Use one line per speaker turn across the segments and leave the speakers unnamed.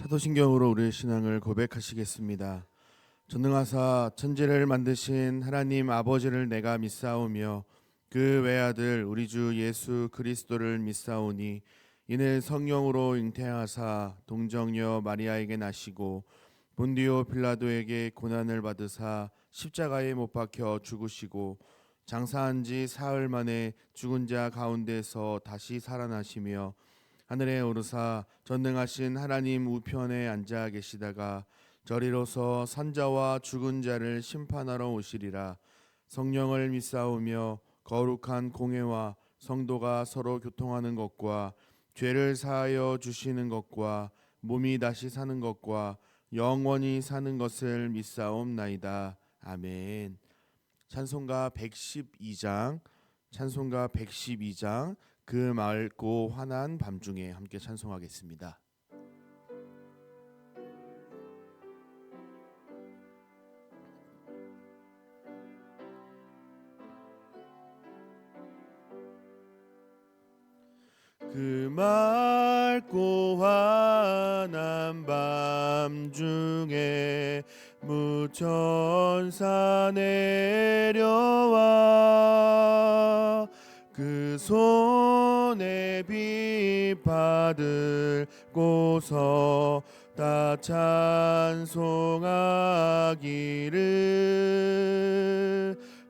사도신경으로 우리의 신앙을 고백하시겠습니다. 전능하사 천지를 만드신 하나님 아버지를 내가 믿사오며 그 외아들 우리 주 예수 그리스도를 믿사오니 이는 성령으로 잉태하사 동정녀 마리아에게 나시고 본디오 빌라도에게 고난을 받으사 십자가에 못 박혀 죽으시고 장사한 지 사흘 만에 죽은 자 가운데서 다시 살아나시며 하늘에 오르사 전능하신 하나님 우편에 앉아 계시다가 저리로서 산자와 죽은 자를 심판하러 오시리라. 성령을 믿사오며 거룩한 공회와 성도가 서로 교통하는 것과 죄를 사하여 주시는 것과 몸이 다시 사는 것과 영원히 사는 것을 믿사옵나이다. 아멘. 찬송가 112장 그 맑고 환한 밤중에 함께 찬송하겠습니다. 그 맑고 환한 밤중에 무천사 내려와 그 손에 빛 받을고서 다 찬송하기를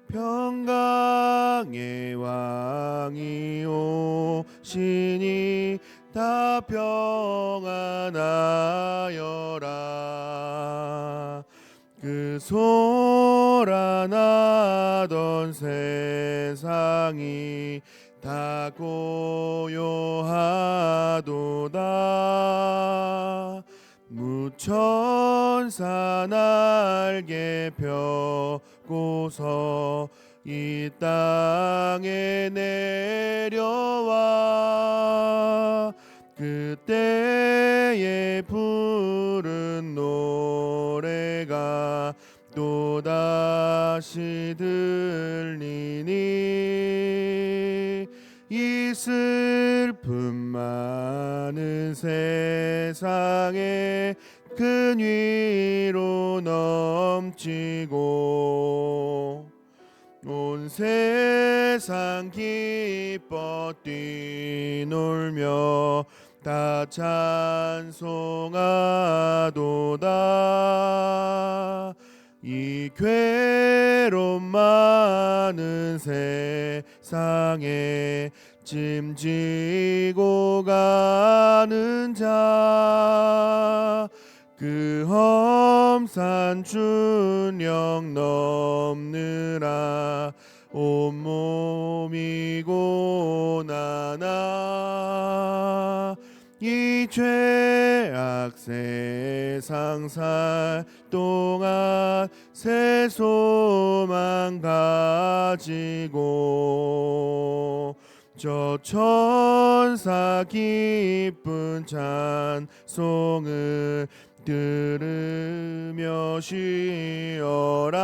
평강의 왕이 오시니 다 평안하여라. 그 소란하던 세상이 다 고요하도다. 무천사 날개 펴고서 이 땅에 내려와 그때에 부른 노래가 또다시 들리니 이 슬픔 많은 세상에 큰 위로 넘치고 온 세상 기뻐 뛰놀며 다 찬송하도다. 이 괴로움 많은 세상에 짐지고 가는 자 그 험산 준영 넘느라 온몸이 고난아 이 죄악 세상 살 동안 새 소망 가지고 저 천사 기쁜 찬송을 들으며 쉬어라.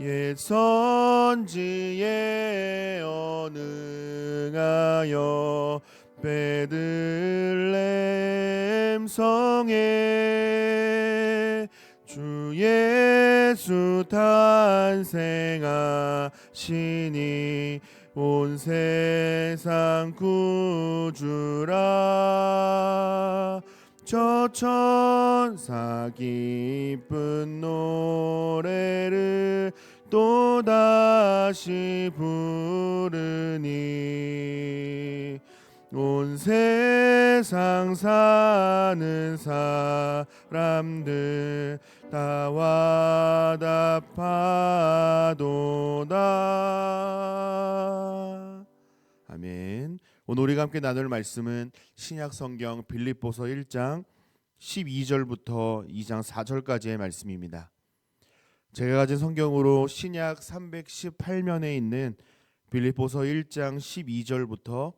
옛 선지에 언능하여 베들레헴 성에 주 예수 탄생하시니 온 세상 구주라. 저 천사 기쁜 노래를 또다시 부르니 온 세상 사는 사람들 다 와답하도다. 아멘. 오늘 우리가 함께 나눌 말씀은 신약 성경 빌립보서 1장 12절부터 2장 4절까지의 말씀입니다. 제가 가진 성경으로 신약 318면에 있는 빌립보서 1장 12절부터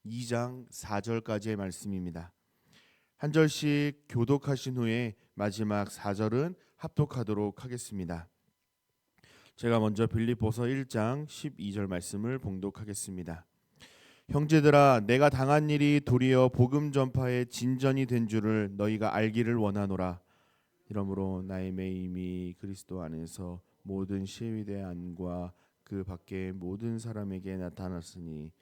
2장 4절까지의 말씀입니다. 한 절씩 교독하신 후에 마지막 4절은 합독하도록 하겠습니다. 제가 먼저 빌립보서 1장 12절 말씀을 봉독하겠습니다. 형제들아, 내가 당한 일이 도리어 복음 전파의 진전이 된 줄을 너희가 알기를 원하노라. 이러므로 나의 매임이 그리스도 안에서 모든 시위대 안과 그 밖의 모든 사람에게 나타났으니,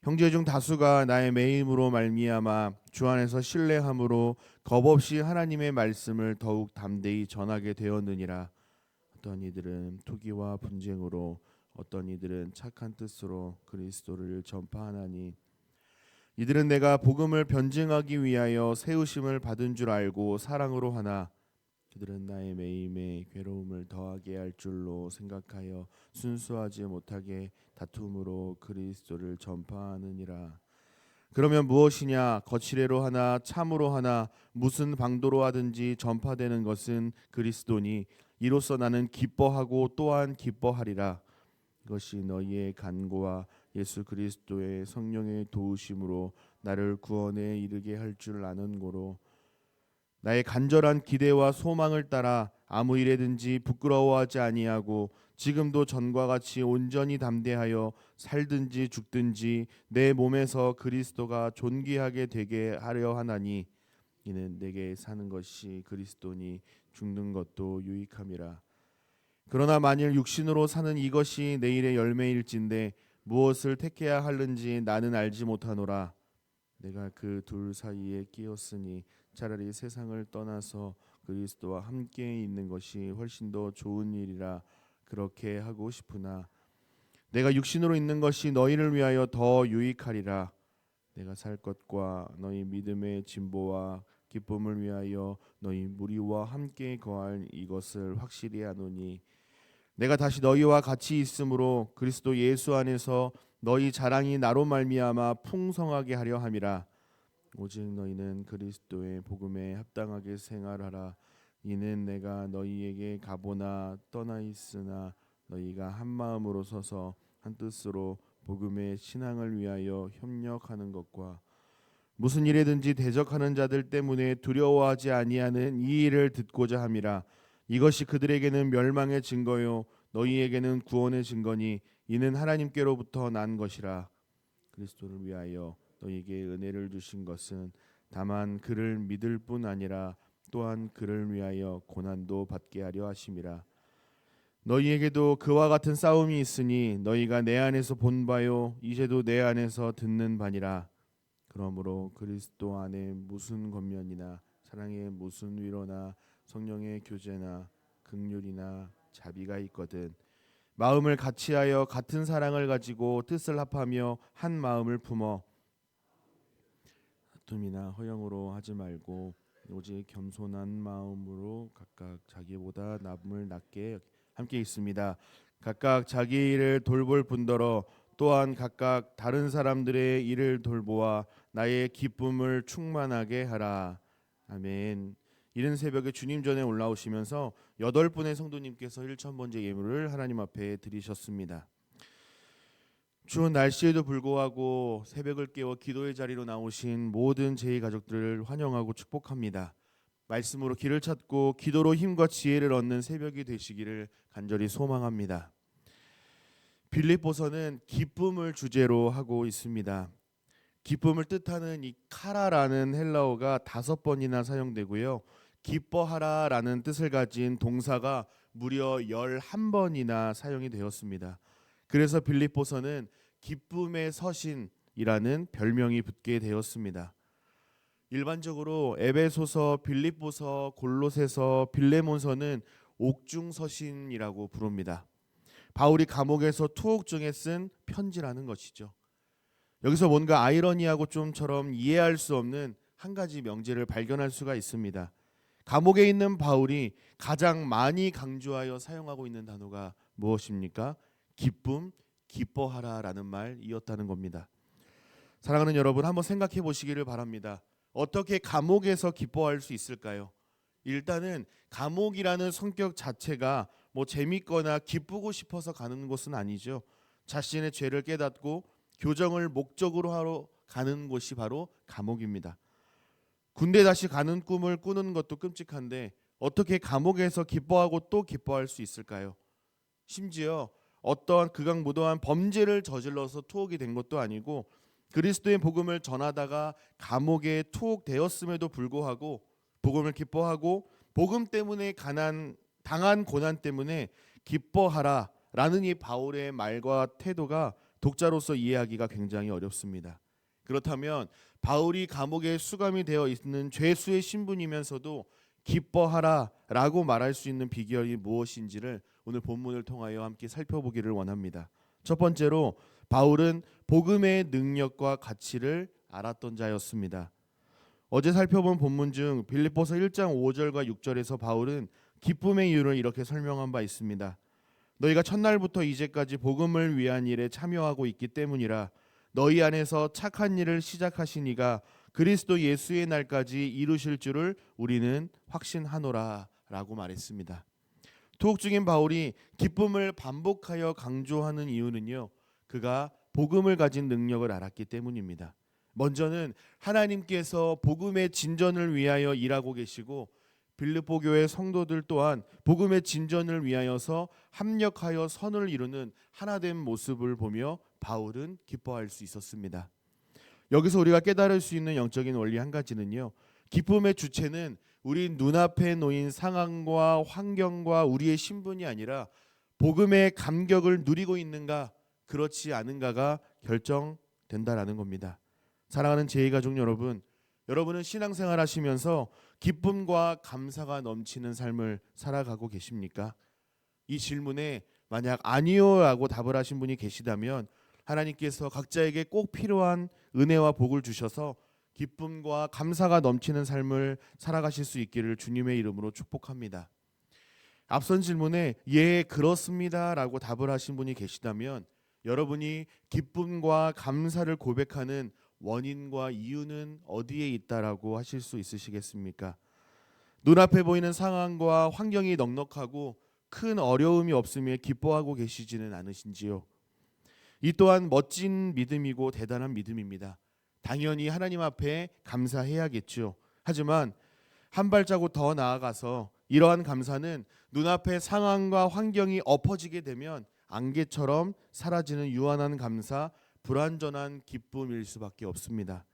형제 중 다수가 나의 매임으로 말미암아 주 안에서 신뢰함으로 겁없이 하나님의 말씀을 더욱 담대히 전하게 되었느니라. 어떤 이들은 투기와 분쟁으로, 어떤 이들은 착한 뜻으로 그리스도를 전파하나니, 이들은 내가 복음을 변증하기 위하여 세우심을 받은 줄 알고 사랑으로 하나, 그들은 나의 매임에 괴로움을 더하게 할 줄로 생각하여 순수하지 못하게 다툼으로 그리스도를 전파하느니라. 그러면 무엇이냐? 거칠애로 하나 참으로 하나 무슨 방도로 하든지 전파되는 것은 그리스도니, 이로써 나는 기뻐하고 또한 기뻐하리라. 이것이 너희의 간구와 예수 그리스도의 성령의 도우심으로 나를 구원에 이르게 할 줄 아는 고로, 나의 간절한 기대와 소망을 따라 아무 일에든지 부끄러워하지 아니하고 지금도 전과 같이 온전히 담대하여 살든지 죽든지 내 몸에서 그리스도가 존귀하게 되게 하려 하나니, 이는 내게 사는 것이 그리스도니 죽는 것도 유익함이라. 그러나 만일 육신으로 사는 이것이 내일의 열매일진데 무엇을 택해야 하는지 나는 알지 못하노라. 내가 그 둘 사이에 끼었으니 차라리 세상을 떠나서 그리스도와 함께 있는 것이 훨씬 더 좋은 일이라 그렇게 하고 싶으나, 내가 육신으로 있는 것이 너희를 위하여 더 유익하리라. 내가 살 것과 너희 믿음의 진보와 기쁨을 위하여 너희 무리와 함께 거할 이것을 확실히 아노니, 내가 다시 너희와 같이 있으므로 그리스도 예수 안에서 너희 자랑이 나로 말미암아 풍성하게 하려 함이라. 오직 너희는 그리스도의 복음에 합당하게 생활하라. 이는 내가 너희에게 가보나 떠나 있으나 너희가 한 마음으로 서서 한 뜻으로 복음의 신앙을 위하여 협력하는 것과, 무슨 일에든지 대적하는 자들 때문에 두려워하지 아니하는 이 일을 듣고자 함이라. 이것이 그들에게는 멸망의 증거요 너희에게는 구원의 증거니, 이는 하나님께로부터 난 것이라. 그리스도를 위하여 너희에게 은혜를 주신 것은 다만 그를 믿을 뿐 아니라 또한 그를 위하여 고난도 받게 하려 하심이라. 너희에게도 그와 같은 싸움이 있으니 너희가 내 안에서 본 바요 이제도 내 안에서 듣는 바니라. 그러므로 그리스도 안에 무슨 권면이나 사랑의 무슨 위로나 성령의 교제나 긍휼이나 자비가 있거든, 마음을 같이하여 같은 사랑을 가지고 뜻을 합하며 한 마음을 품어 다툼이나 허영으로 하지 말고 오직 겸손한 마음으로 각각 자기보다 남을 낮게 함께 있습니다. 각각 자기 일을 돌볼 뿐더러 또한 각각 다른 사람들의 일을 돌보아 나의 기쁨을 충만하게 하라. 아멘. 이른 새벽에 주님 전에 올라오시면서 8분의 성도님께서 1000번째 예물을 하나님 앞에 드리셨습니다. 추운 날씨에도 불구하고 새벽을 깨워 기도의 자리로 나오신 모든 제 가족들을 환영하고 축복합니다. 말씀으로 길을 찾고 기도로 힘과 지혜를 얻는 새벽이 되시기를 간절히 소망합니다. 빌립보서는 기쁨을 주제로 하고 있습니다. 기쁨을 뜻하는 이 카라라는 헬라어가 5번이나 사용되고요. 기뻐하라라는 뜻을 가진 동사가 무려 11번이나 사용이 되었습니다. 그래서 빌립보서는 기쁨의 서신이라는 별명이 붙게 되었습니다. 일반적으로 에베소서, 빌립보서, 골로새서, 빌레몬서는 옥중서신이라고 부릅니다. 바울이 감옥에서 투옥 중에 쓴 편지라는 것이죠. 여기서 뭔가 아이러니하고 좀처럼 이해할 수 없는 한 가지 명제를 발견할 수가 있습니다. 감옥에 있는 바울이 가장 많이 강조하여 사용하고 있는 단어가 무엇입니까? 기쁨, 기뻐하라라는 말이었다는 겁니다. 사랑하는 여러분, 한번 생각해 보시기를 바랍니다. 어떻게 감옥에서 기뻐할 수 있을까요? 일단은 감옥이라는 성격 자체가 재밌거나 기쁘고 싶어서 가는 곳은 아니죠. 자신의 죄를 깨닫고 교정을 목적으로 하러 가는 곳이 바로 감옥입니다. 군대 다시 가는 꿈을 꾸는 것도 끔찍한데 어떻게 감옥에서 기뻐하고 또 기뻐할 수 있을까요? 심지어 어떠한 극악무도한 범죄를 저질러서 투옥이 된 것도 아니고 그리스도의 복음을 전하다가 감옥에 투옥되었음에도 불구하고 복음을 기뻐하고 복음 때문에 당한 고난 때문에 기뻐하라라는 이 바울의 말과 태도가 독자로서 이해하기가 굉장히 어렵습니다. 그렇다면 바울이 감옥에 수감이 되어 있는 죄수의 신분이면서도 기뻐하라라고 말할 수 있는 비결이 무엇인지를 오늘 본문을 통하여 함께 살펴보기를 원합니다. 첫 번째로 바울은 복음의 능력과 가치를 알았던 자였습니다. 어제 살펴본 본문 중 빌립보서 1장 5절과 6절에서 바울은 기쁨의 이유를 이렇게 설명한 바 있습니다. 너희가 첫날부터 이제까지 복음을 위한 일에 참여하고 있기 때문이라. 너희 안에서 착한 일을 시작하신 이가 그리스도 예수의 날까지 이루실 줄을 우리는 확신하노라 라고 말했습니다. 투옥 중인 바울이 기쁨을 반복하여 강조하는 이유는요, 그가 복음을 가진 능력을 알았기 때문입니다. 먼저는 하나님께서 복음의 진전을 위하여 일하고 계시고 빌립보 교회 성도들 또한 복음의 진전을 위하여서 합력하여 선을 이루는 하나된 모습을 보며 바울은 기뻐할 수 있었습니다. 여기서 우리가 깨달을 수 있는 영적인 원리 한 가지는요, 기쁨의 주체는 우리 눈앞에 놓인 상황과 환경과 우리의 신분이 아니라 복음의 감격을 누리고 있는가 그렇지 않은가가 결정된다라는 겁니다. 사랑하는 제2가족 여러분, 여러분은 신앙생활 하시면서 기쁨과 감사가 넘치는 삶을 살아가고 계십니까? 이 질문에 만약 아니요라고 답을 하신 분이 계시다면 하나님께서 각자에게 꼭 필요한 은혜와 복을 주셔서 기쁨과 감사가 넘치는 삶을 살아가실 수 있기를 주님의 이름으로 축복합니다. 앞선 질문에 예 그렇습니다 라고 답을 하신 분이 계시다면 여러분이 기쁨과 감사를 고백하는 원인과 이유는 어디에 있다라고 하실 수 있으시겠습니까? 눈앞에 보이는 상황과 환경이 넉넉하고 큰 어려움이 없으며 기뻐하고 계시지는 않으신지요? 이 또한 멋진 믿음이고 대단한 믿음입니다. 당연히 하나님 앞에 감사해야겠죠. 하지만 한 발자국 더 나아가서 이러한 감사는 눈앞의 상황과 환경이 엎어지게 되면 안개처럼 사라지는 유한한 감사, 불완전한 기쁨일 수밖에 없습니다.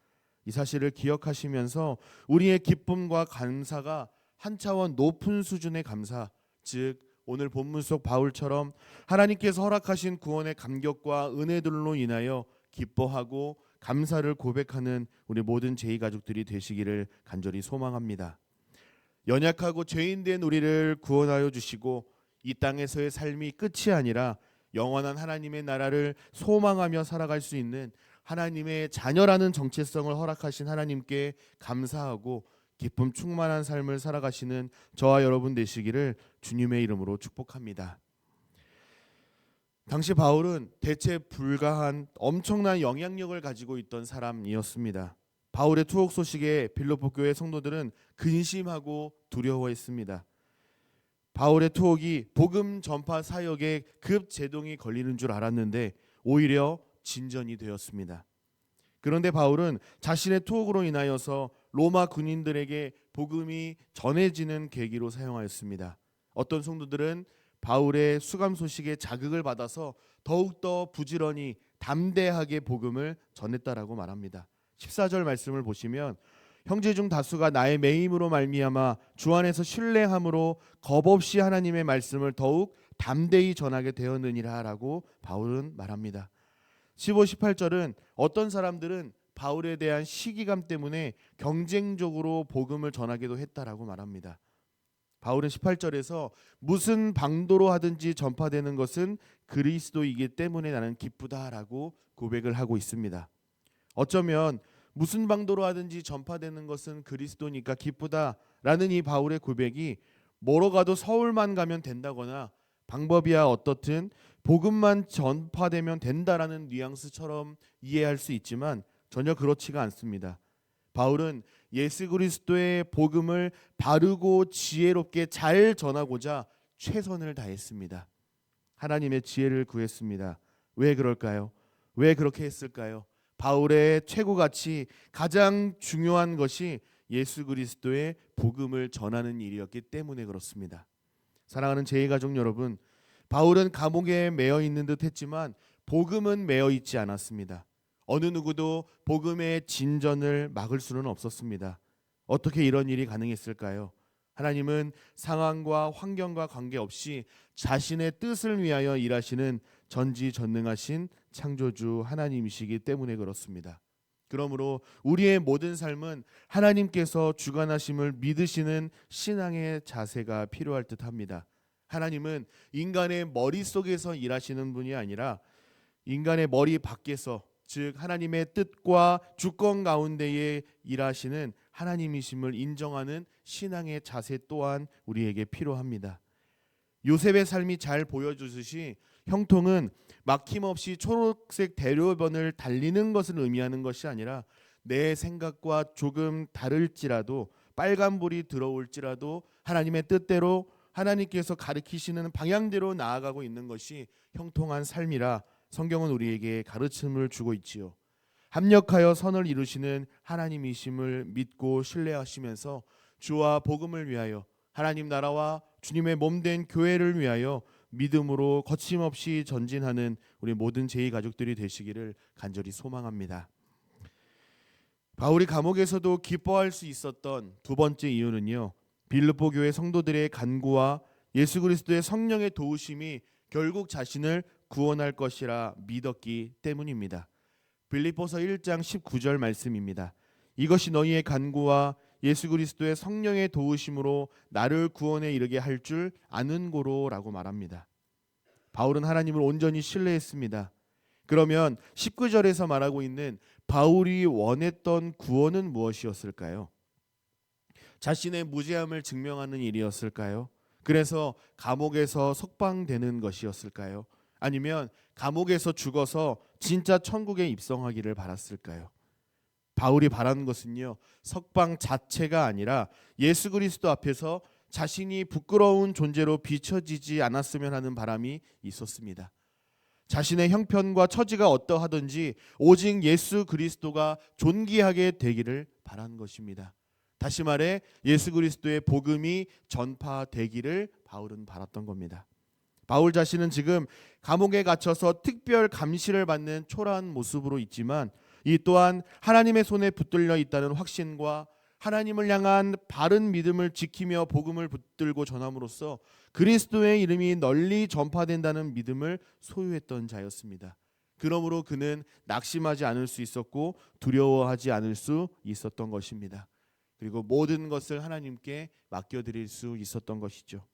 이 사실을 기억하시면서 우리의 기쁨과 감사가 한 차원 높은 수준의 감사, 즉 오늘 본문 속 바울처럼 하나님께서 허락하신 구원의 감격과 은혜들로 인하여 기뻐하고 감사를 고백하는 우리 모든 제2가족들이 되시기를 간절히 소망합니다. 연약하고 죄인된 우리를 구원하여 주시고 이 땅에서의 삶이 끝이 아니라 영원한 하나님의 나라를 소망하며 살아갈 수 있는 하나님의 자녀라는 정체성을 허락하신 하나님께 감사하고 기쁨 충만한 삶을 살아가시는 저와 여러분 되시기를 주님의 이름으로 축복합니다. 당시 바울은 대체 불가한 엄청난 영향력을 가지고 있던 사람이었습니다. 바울의 투옥 소식에 빌립보 교회 성도들은 근심하고 두려워했습니다. 바울의 투옥이 복음 전파 사역에 급 제동이 걸리는 줄 알았는데 오히려 진전이 되었습니다. 그런데 바울은 자신의 투옥으로 인하여서 로마 군인들에게 복음이 전해지는 계기로 사용하였습니다. 어떤 성도들은 바울의 수감 소식에 자극을 받아서 더욱더 부지런히 담대하게 복음을 전했다라고 말합니다. 14절 말씀을 보시면 형제 중 다수가 나의 매임으로 말미암아 주 안에서 신뢰함으로 겁없이 하나님의 말씀을 더욱 담대히 전하게 되었느니라 라고 바울은 말합니다. 15, 18절은 어떤 사람들은 바울에 대한 시기감 때문에 경쟁적으로 복음을 전하기도 했다라고 말합니다. 바울은 18절에서 무슨 방도로 하든지 전파되는 것은 그리스도이기 때문에 나는 기쁘다라고 고백을 하고 있습니다. 어쩌면 무슨 방도로 하든지 전파되는 것은 그리스도니까 기쁘다라는 이 바울의 고백이 뭐로 가도 서울만 가면 된다거나 방법이야 어떻든 복음만 전파되면 된다라는 뉘앙스처럼 이해할 수 있지만 전혀 그렇지가 않습니다. 바울은 예수 그리스도의 복음을 바르고 지혜롭게 잘 전하고자 최선을 다했습니다. 하나님의 지혜를 구했습니다. 왜 그럴까요? 왜 그렇게 했을까요? 바울의 최고가치 가장 중요한 것이 예수 그리스도의 복음을 전하는 일이었기 때문에 그렇습니다. 사랑하는 제2가족 여러분, 바울은 감옥에 매여 있는 듯 했지만 복음은 매여 있지 않았습니다. 어느 누구도 복음의 진전을 막을 수는 없었습니다. 어떻게 이런 일이 가능했을까요? 하나님은 상황과 환경과 관계없이 자신의 뜻을 위하여 일하시는 전지전능하신 창조주 하나님이시기 때문에 그렇습니다. 그러므로 우리의 모든 삶은 하나님께서 주관하심을 믿으시는 신앙의 자세가 필요할 듯합니다. 하나님은 인간의 머릿속에서 일하시는 분이 아니라 인간의 머리 밖에서, 즉 하나님의 뜻과 주권 가운데에 일하시는 하나님이심을 인정하는 신앙의 자세 또한 우리에게 필요합니다. 요셉의 삶이 잘 보여주듯이 형통은 막힘없이 초록색 대로변을 달리는 것을 의미하는 것이 아니라 내 생각과 조금 다를지라도, 빨간불이 들어올지라도 하나님의 뜻대로, 하나님께서 가르치시는 방향대로 나아가고 있는 것이 형통한 삶이라 성경은 우리에게 가르침을 주고 있지요. 합력하여 선을 이루시는 하나님이심을 믿고 신뢰하시면서 주와 복음을 위하여, 하나님 나라와 주님의 몸된 교회를 위하여 믿음으로 거침없이 전진하는 우리 모든 제이 가족들이 되시기를 간절히 소망합니다. 바울이 감옥에서도 기뻐할 수 있었던 두 번째 이유는요, 빌립보 교회 성도들의 간구와 예수 그리스도의 성령의 도우심이 결국 자신을 구원할 것이라 믿었기 때문입니다. 빌립보서 1장 19절 말씀입니다. 이것이 너희의 간구와 예수 그리스도의 성령의 도우심으로 나를 구원에 이르게 할 줄 아는 고로라고 말합니다. 바울은 하나님을 온전히 신뢰했습니다. 그러면 19절에서 말하고 있는 바울이 원했던 구원은 무엇이었을까요? 자신의 무죄함을 증명하는 일이었을까요? 그래서 감옥에서 석방되는 것이었을까요? 아니면 감옥에서 죽어서 진짜 천국에 입성하기를 바랐을까요? 바울이 바라는 것은요, 석방 자체가 아니라 예수 그리스도 앞에서 자신이 부끄러운 존재로 비춰지지 않았으면 하는 바람이 있었습니다. 자신의 형편과 처지가 어떠하든지 오직 예수 그리스도가 존귀하게 되기를 바라는 것입니다. 다시 말해 예수 그리스도의 복음이 전파되기를 바울은 바랐던 겁니다. 바울 자신은 지금 감옥에 갇혀서 특별 감시를 받는 초라한 모습으로 있지만 이 또한 하나님의 손에 붙들려 있다는 확신과 하나님을 향한 바른 믿음을 지키며 복음을 붙들고 전함으로써 그리스도의 이름이 널리 전파된다는 믿음을 소유했던 자였습니다. 그러므로 그는 낙심하지 않을 수 있었고 두려워하지 않을 수 있었던 것입니다. 그리고 모든 것을 하나님께 맡겨드릴 수 있었던 것이죠.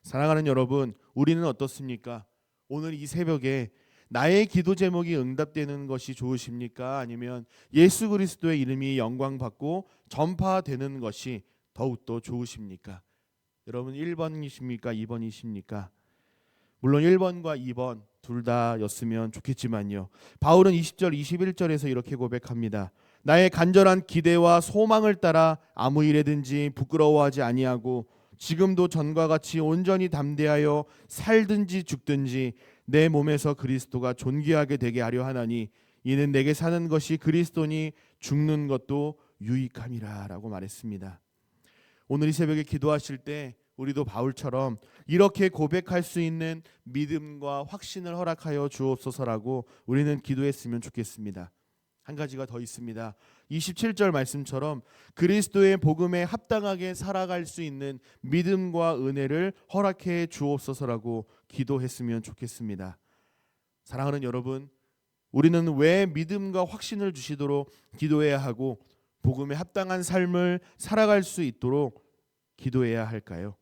사랑하는 여러분, 우리는 어떻습니까? 오늘 이 새벽에 나의 기도 제목이 응답되는 것이 좋으십니까? 아니면 예수 그리스도의 이름이 영광받고 전파되는 것이 더욱더 좋으십니까? 여러분 1번이십니까? 2번이십니까? 물론 1번과 2번 둘 다였으면 좋겠지만요. 바울은 20절 21절에서 이렇게 고백합니다. 나의 간절한 기대와 소망을 따라 아무 일에든지 부끄러워하지 아니하고 지금도 전과 같이 온전히 담대하여 살든지 죽든지 내 몸에서 그리스도가 존귀하게 되게 하려 하나니 이는 내게 사는 것이 그리스도니 죽는 것도 유익함이라 라고 말했습니다. 오늘 이 새벽에 기도하실 때 우리도 바울처럼 이렇게 고백할 수 있는 믿음과 확신을 허락하여 주옵소서라고 우리는 기도했으면 좋겠습니다. 한 가지가 더 있습니다. 27절 말씀처럼 그리스도의 복음에 합당하게 살아갈 수 있는 믿음과 은혜를 허락해 주옵소서라고 기도했으면 좋겠습니다. 사랑하는 여러분, 우리는 왜 믿음과 확신을 주시도록 기도해야 하고 복음에 합당한 삶을 살아갈 수 있도록 기도해야 할까요?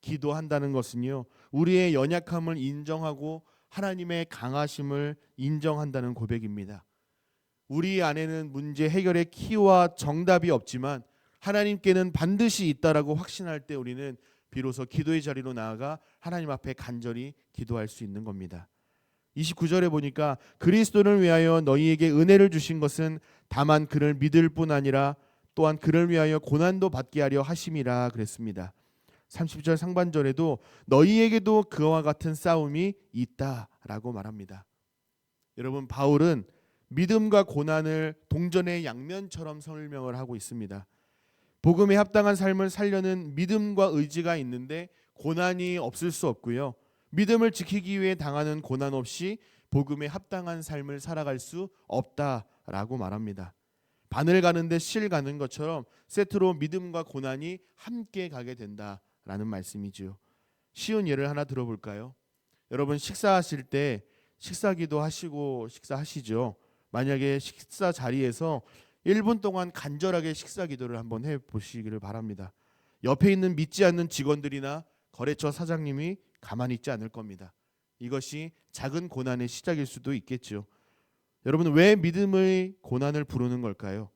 기도한다는 것은요, 우리의 연약함을 인정하고 하나님의 강하심을 인정한다는 고백입니다. 우리 안에는 문제 해결의 키와 정답이 없지만 하나님께는 반드시 있다라고 확신할 때 우리는 비로소 기도의 자리로 나아가 하나님 앞에 간절히 기도할 수 있는 겁니다. 29절에 보니까 그리스도를 위하여 너희에게 은혜를 주신 것은 다만 그를 믿을 뿐 아니라 또한 그를 위하여 고난도 받게 하려 하심이라 그랬습니다. 30절 상반절에도 너희에게도 그와 같은 싸움이 있다라고 말합니다. 여러분, 바울은 믿음과 고난을 동전의 양면처럼 설명을 하고 있습니다. 복음에 합당한 삶을 살려는 믿음과 의지가 있는데 고난이 없을 수 없고요. 믿음을 지키기 위해 당하는 고난 없이 복음에 합당한 삶을 살아갈 수 없다라고 말합니다. 바늘 가는데 실 가는 것처럼 세트로 믿음과 고난이 함께 가게 된다라는 말씀이지요. 쉬운 예를 하나 들어볼까요? 여러분 식사하실 때 식사기도 하시고 식사하시죠. 만약에 식사 자리에서 1분 동안 간절하게 식사기도를 한번 해보시기를 바랍니다. 옆에 있는 믿지 않는 직원들이나 거래처 사장님이 가만히 있지 않을 겁니다. 이것이 작은 고난의 시작일 수도 있겠죠. 여러분 왜 믿음의 고난을 부르는 걸까요?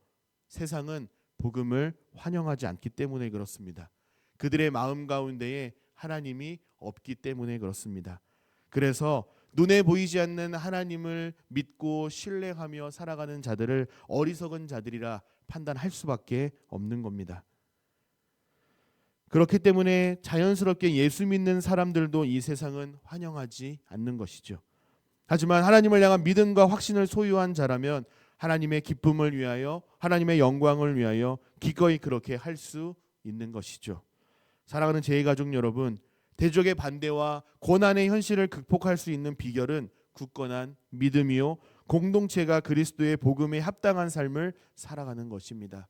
세상은 복음을 환영하지 않기 때문에 그렇습니다. 그들의 마음 가운데에 하나님이 없기 때문에 그렇습니다. 그래서 눈에 보이지 않는 하나님을 믿고 신뢰하며 살아가는 자들을 어리석은 자들이라 판단할 수밖에 없는 겁니다. 그렇기 때문에 자연스럽게 예수 믿는 사람들도 이 세상은 환영하지 않는 것이죠. 하지만 하나님을 향한 믿음과 확신을 소유한 자라면 하나님의 기쁨을 위하여 하나님의 영광을 위하여 기꺼이 그렇게 할 수 있는 것이죠. 사랑하는 제2가족 여러분, 대적의 반대와 고난의 현실을 극복할 수 있는 비결은 굳건한 믿음이요 공동체가 그리스도의 복음에 합당한 삶을 살아가는 것입니다.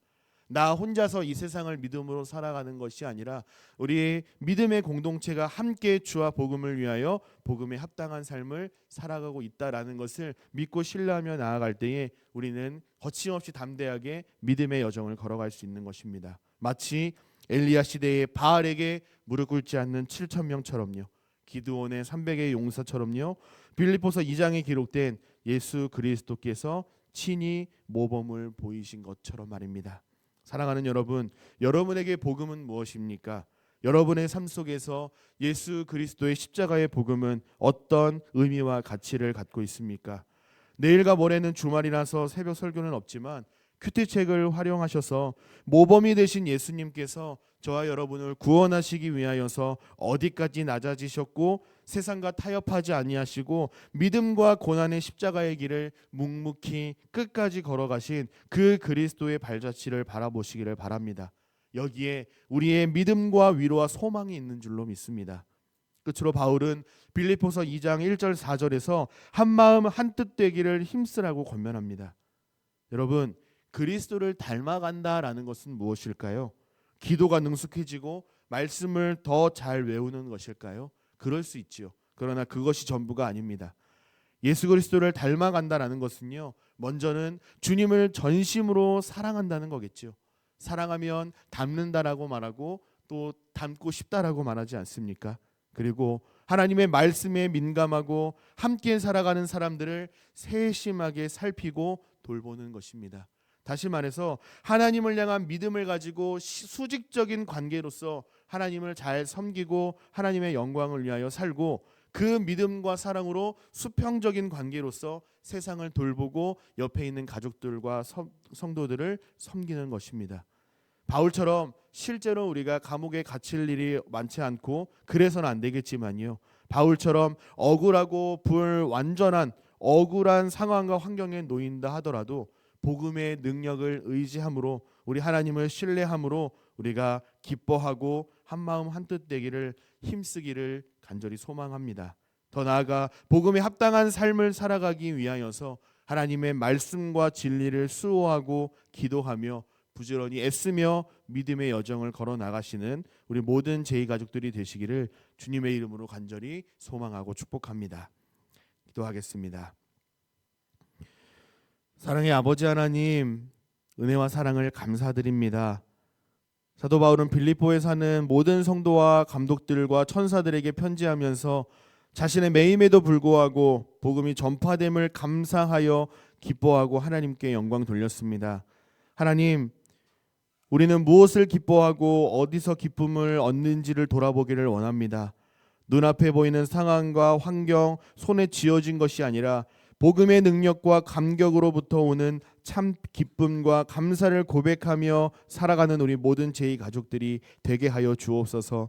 나 혼자서 이 세상을 믿음으로 살아가는 것이 아니라 우리의 믿음의 공동체가 함께 주와 복음을 위하여 복음에 합당한 삶을 살아가고 있다라는 것을 믿고 신뢰하며 나아갈 때에 우리는 거침없이 담대하게 믿음의 여정을 걸어갈 수 있는 것입니다. 마치 엘리야 시대의 바알에게 무릎 꿇지 않는 7,000명처럼요. 기드온의 300의 용사처럼요. 빌립보서 2장에 기록된 예수 그리스도께서 친히 모범을 보이신 것처럼 말입니다. 사랑하는 여러분, 여러분에게 복음은 무엇입니까? 여러분의 삶 속에서 예수 그리스도의 십자가의 복음은 어떤 의미와 가치를 갖고 있습니까? 내일과 모레는 주말이라서 새벽 설교는 없지만 큐티책을 활용하셔서 모범이 되신 예수님께서 저와 여러분을 구원하시기 위하여서 어디까지 낮아지셨고 세상과 타협하지 아니하시고 믿음과 고난의 십자가의 길을 묵묵히 끝까지 걸어가신 그 그리스도의 발자취를 바라보시기를 바랍니다. 여기에 우리의 믿음과 위로와 소망이 있는 줄로 믿습니다. 끝으로 바울은 빌립보서 2장 1절 4절에서 한마음 한뜻 되기를 힘쓰라고 권면합니다. 여러분, 그리스도를 닮아간다라는 것은 무엇일까요? 기도가 능숙해지고 말씀을 더 잘 외우는 것일까요? 그럴 수 있지요. 그러나 그것이 전부가 아닙니다. 예수 그리스도를 닮아간다라는 것은요, 먼저는 주님을 전심으로 사랑한다는 거겠죠. 사랑하면 닮는다라고 말하고 또 닮고 싶다라고 말하지 않습니까? 그리고 하나님의 말씀에 민감하고 함께 살아가는 사람들을 세심하게 살피고 돌보는 것입니다. 다시 말해서 하나님을 향한 믿음을 가지고 수직적인 관계로서 하나님을 잘 섬기고 하나님의 영광을 위하여 살고 그 믿음과 사랑으로 수평적인 관계로서 세상을 돌보고 옆에 있는 가족들과 성도들을 섬기는 것입니다. 바울처럼 실제로 우리가 감옥에 갇힐 일이 많지 않고 그래서는 안 되겠지만요. 바울처럼 억울하고 불완전한 억울한 상황과 환경에 놓인다 하더라도 복음의 능력을 의지함으로 우리 하나님을 신뢰함으로 우리가 기뻐하고 한마음 한뜻 되기를 힘쓰기를 간절히 소망합니다. 더 나아가 복음에 합당한 삶을 살아가기 위하여서 하나님의 말씀과 진리를 수호하고 기도하며 부지런히 애쓰며 믿음의 여정을 걸어 나가시는 우리 모든 제2가족들이 되시기를 주님의 이름으로 간절히 소망하고 축복합니다. 기도하겠습니다. 사랑의 아버지 하나님, 은혜와 사랑을 감사드립니다. 사도 바울은 빌립보에 사는 모든 성도와 감독들과 천사들에게 편지하면서 자신의 매임에도 불구하고 복음이 전파됨을 감사하여 기뻐하고 하나님께 영광 돌렸습니다. 하나님, 우리는 무엇을 기뻐하고 어디서 기쁨을 얻는지를 돌아보기를 원합니다. 눈앞에 보이는 상황과 환경, 손에 쥐어진 것이 아니라 복음의 능력과 감격으로부터 오는 참 기쁨과 감사를 고백하며 살아가는 우리 모든 제2가족들이 되게 하여 주옵소서.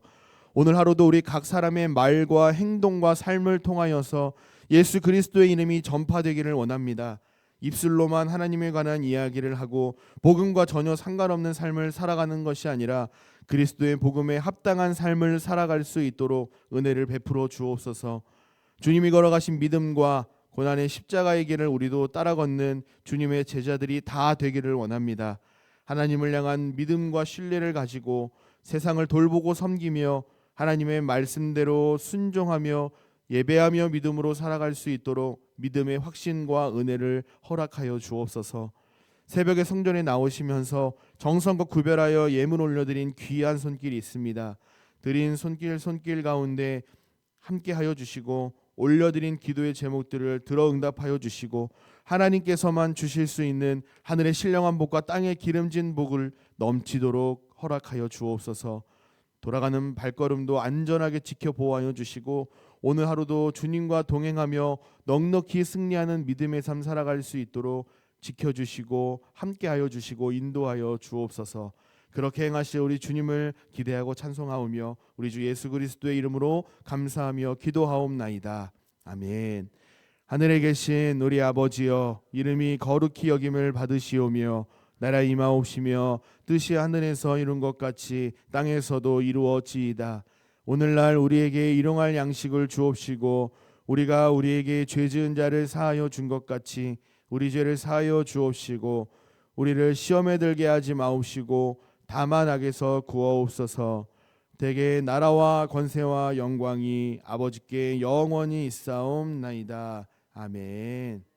오늘 하루도 우리 각 사람의 말과 행동과 삶을 통하여서 예수 그리스도의 이름이 전파되기를 원합니다. 입술로만 하나님에 관한 이야기를 하고 복음과 전혀 상관없는 삶을 살아가는 것이 아니라 그리스도의 복음에 합당한 삶을 살아갈 수 있도록 은혜를 베풀어 주옵소서. 주님이 걸어가신 믿음과 고난의 십자가의 길을 우리도 따라 걷는 주님의 제자들이 다 되기를 원합니다. 하나님을 향한 믿음과 신뢰를 가지고 세상을 돌보고 섬기며 하나님의 말씀대로 순종하며 예배하며 믿음으로 살아갈 수 있도록 믿음의 확신과 은혜를 허락하여 주옵소서. 새벽에 성전에 나오시면서 정성껏 구별하여 예물 올려드린 귀한 손길이 있습니다. 드린 손길 가운데 함께하여 주시고 올려드린 기도의 제목들을 들어 응답하여 주시고 하나님께서만 주실 수 있는 하늘의 신령한 복과 땅의 기름진 복을 넘치도록 허락하여 주옵소서. 돌아가는 발걸음도 안전하게 지켜 보호하여 주시고 오늘 하루도 주님과 동행하며 넉넉히 승리하는 믿음의 삶 살아갈 수 있도록 지켜주시고 함께하여 주시고 인도하여 주옵소서. 그렇게 행하실 우리 주님을 기대하고 찬송하오며 우리 주 예수 그리스도의 이름으로 감사하며 기도하옵나이다. 아멘. 하늘에 계신 우리 아버지여, 이름이 거룩히 여김을 받으시오며 나라 임하옵시며 뜻이 하늘에서 이룬 것 같이 땅에서도 이루어지이다. 오늘날 우리에게 일용할 양식을 주옵시고 우리가 우리에게 죄 지은 자를 사하여 준 것 같이 우리 죄를 사하여 주옵시고 우리를 시험에 들게 하지 마옵시고 다만 악에서 구하옵소서. 대개 나라와 권세와 영광이 아버지께 영원히 있사옵나이다. 아멘.